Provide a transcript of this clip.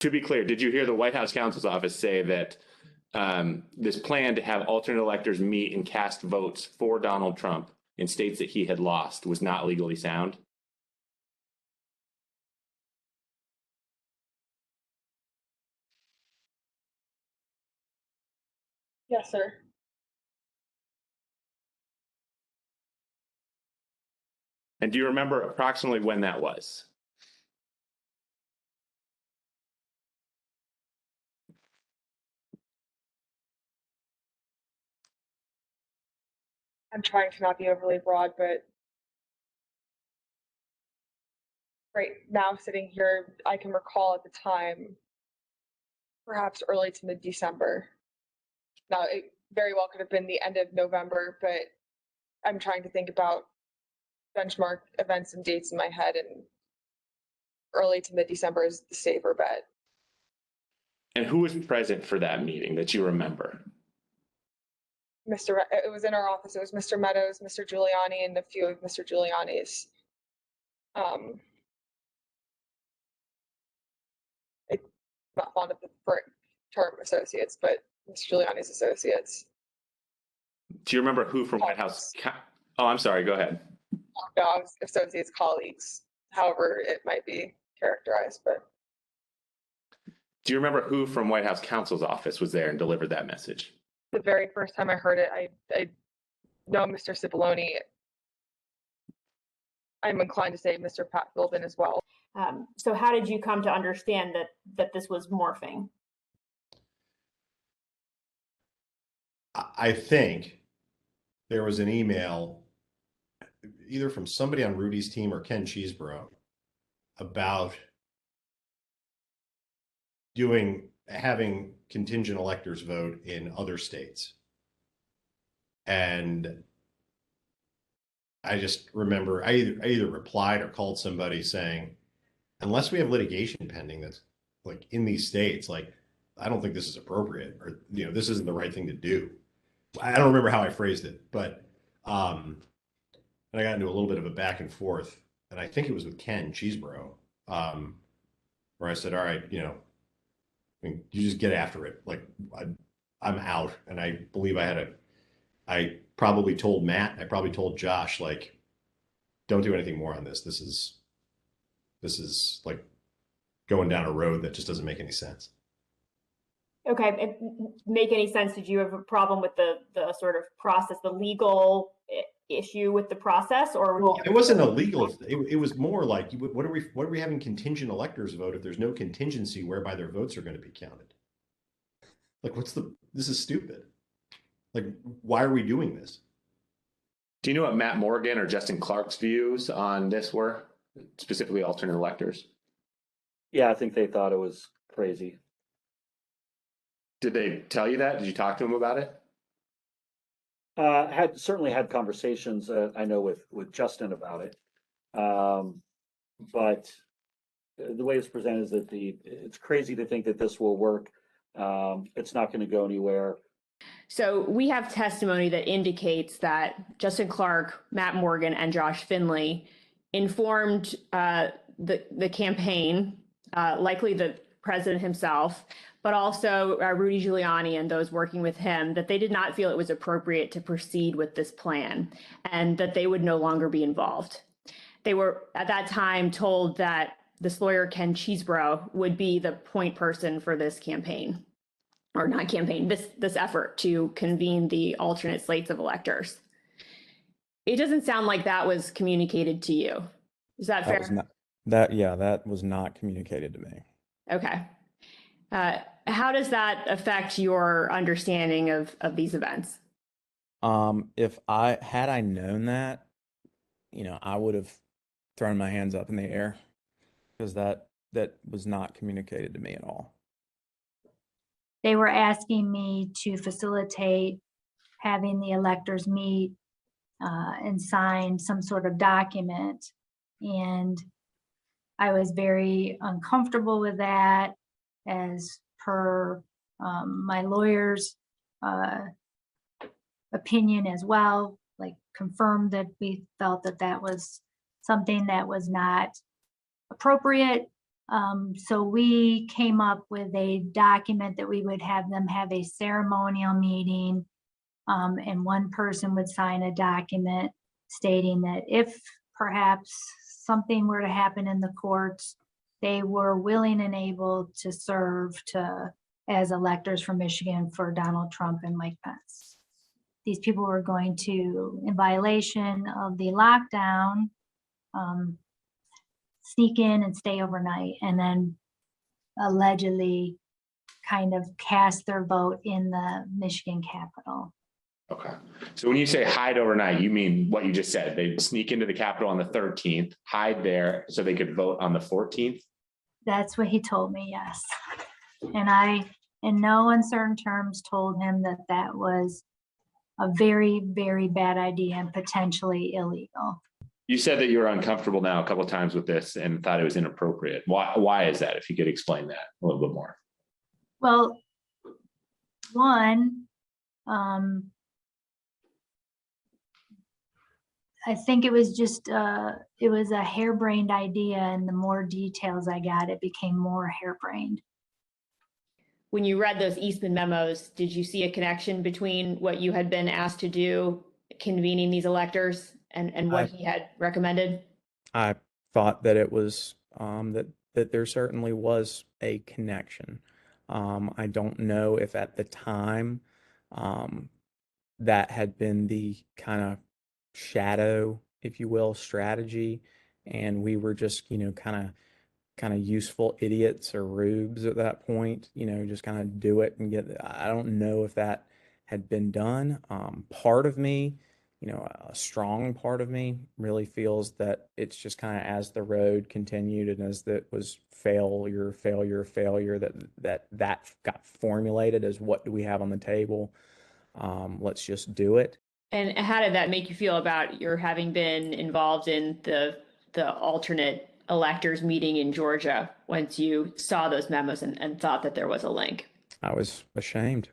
To be clear, did you hear the White House counsel's office say that this plan to have alternate electors meet and cast votes for Donald Trump in states that he had lost was not legally sound? Yes, sir. And do you remember approximately when that was? I'm trying to not be overly broad, but right now sitting here, I can recall at the time, perhaps early to mid-December. Now, it very well could have been the end of November, but I'm trying to think about benchmark events and dates in my head, and early to mid-December is the safer bet. And who was present for that meeting that you remember? It was in our office. It was Mr. Meadows, Mr. Giuliani, and a few of Mr. Giuliani's. I'm not fond of the term associates, but Mr. Giuliani's associates. Do you remember who from White House? Oh, I'm sorry. Go ahead. No, associates, colleagues, however it might be characterized. But do you remember who from White House counsel's office was there and delivered that message? The very first time I heard it, I know Mr. Cipollone. I'm inclined to say Mr. Pat Philbin as well. So how did you come to understand that this was morphing? I think there was an email either from somebody on Rudy's team or Ken Cheeseborough about having contingent electors vote in other states. And I just remember I either replied or called somebody saying, unless we have litigation pending that's like in these states, like, I don't think this is appropriate, or, this isn't the right thing to do. I don't remember how I phrased it, but and I got into a little bit of a back and forth, and I think it was with Ken Cheeseborough, where I said, all right, I mean, you just get after it. Like, I'm out. And I believe I probably told Matt, I probably told Josh, like, don't do anything more on this. This is like going down a road that just doesn't make any sense. Okay, make any sense? Did you have a problem with the sort of process, the legal issue with the process, or? Well, it wasn't illegal. It was more like, what are we having contingent electors vote if there's no contingency whereby their votes are going to be counted? Like, this is stupid. Like, why are we doing this? Do you know what Matt Morgan or Justin Clark's views on this were, specifically alternate electors? Yeah, I think they thought it was crazy. Did they tell you that? Did you talk to them about it? Certainly had conversations, I know, with Justin about it. But the way it's presented is that it's crazy to think that this will work. It's not going to go anywhere. So we have testimony that indicates that Justin Clark, Matt Morgan, and Josh Finley informed the campaign, likely the president himself, but also Rudy Giuliani and those working with him, that they did not feel it was appropriate to proceed with this plan and that they would no longer be involved. They were at that time told that this lawyer, Ken Cheeseborough, would be the point person for this campaign, or not campaign, this effort to convene the alternate slates of electors. It doesn't sound like that was communicated to you. Is that fair? That was not communicated to me. Okay. How does that affect your understanding of these events? If I known that, I would have thrown my hands up in the air, because that was not communicated to me at all. They were asking me to facilitate having the electors meet and sign some sort of document. And I was very uncomfortable with that, as per my lawyer's opinion as well, like confirmed that we felt that was something that was not appropriate. So we came up with a document that we would have them have a ceremonial meeting. And one person would sign a document stating that if perhaps something were to happen in the courts, they were willing and able to serve as electors from Michigan for Donald Trump and Mike Pence. These people were going to, in violation of the lockdown, sneak in and stay overnight, and then allegedly kind of cast their vote in the Michigan Capitol. Okay. So when you say hide overnight, you mean what you just said. They'd sneak into the Capitol on the 13th, hide there so they could vote on the 14th? That's what he told me, yes. And I, in no uncertain terms, told him that that was a very, very bad idea and potentially illegal. You said that you were uncomfortable now a couple of times with this and thought it was inappropriate. Why is that? If you could explain that a little bit more. Well, one, I think it was just, it was a harebrained idea, and the more details I got, it became more harebrained. When you read those Eastman memos, did you see a connection between what you had been asked to do, convening these electors, and what he had recommended? I thought that it was that there certainly was a connection. I don't know if at the time that had been the kind of shadow, if you will, strategy, and we were just, kind of useful idiots or rubes at that point, just kind of do it and I don't know if that had been done. Part of me, a strong part of me really feels that it's just kind of as the road continued and as that was failure, that got formulated as what do we have on the table? Let's just do it. And how did that make you feel about your having been involved in the alternate electors meeting in Georgia once you saw those memos and thought that there was a link? I was ashamed.